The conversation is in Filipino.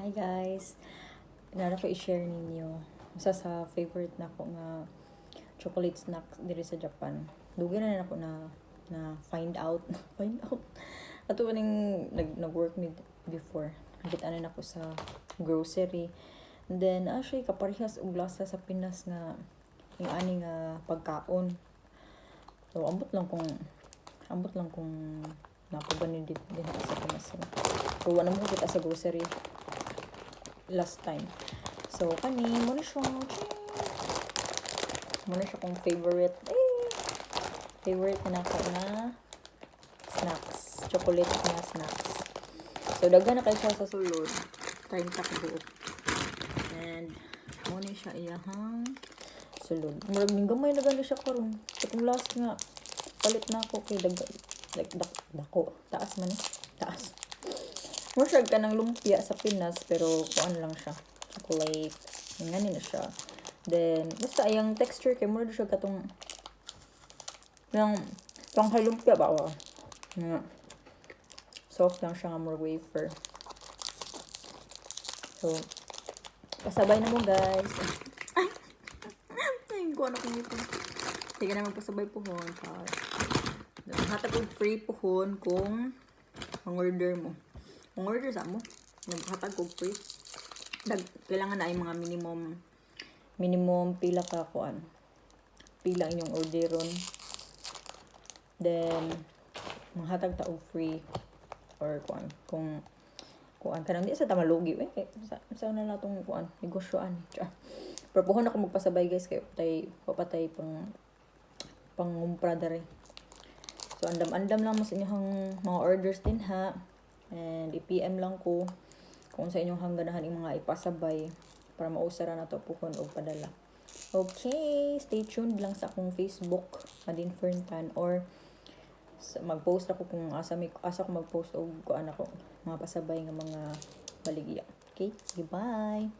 Hi guys! Nara ko i-share ninyo. Isa sa favorite na ko nga chocolate snacks diri sa Japan. Dugi na ako na find out. Find out. Ato ba ning nag-work me before. Nakita na ako sa grocery. And then, actually, kaparehas og lasa sa Pinas nga yung ani nga pagkaon. So, ambot lang kung napaganid din sa Pinas. So, wala mo kita sa grocery last time. So, kani, muna siya kong favorite. Favorite na ako na snacks. Chocolate na snacks. So, daga na kayo siya sa sulod. 30 kabuok. And, muna siya iyahang sulod. Murag ning gamay na gani siya karon. Itong last nga, palit na ako kay daga. Like, dako. Taas man eh. Taas. Murag ka ng lumpia sa Pinas, pero kuan lang siya. Chocolate. Ngayon na siya. Then, basta yung texture kay murag siya katong yung kay lumpia ba? Soft lang siya nga murag wafer. So, pasabay na mo guys. Ay, kuan ako nito. Sige na magpasabay pohon. Hatag og free pohon kung ang-order mo. Kung order sa mo, naghatag og free. Kailangan na ay mga minimum pila ka kuan. Pila inyong orderon. Then maghatag ta og free or kuan. Kung kuan kanang di sa tamalugi sa na natong kuan negosyoan. Pero puhon ako magpasabay guys kay papatay pangumpra dere. So andam-andam lang mo sa inyong mga orders din ha. And i-PM lang ko kung sa inyong hangganahan yung mga ipasabay para mausara na to puhon o padala. Okay, stay tuned lang sa akong Facebook, Madin Ferntan, or mag-post ako kung asa ko mag-post o kuan ako mga pasabay ng mga baligya. Okay, goodbye.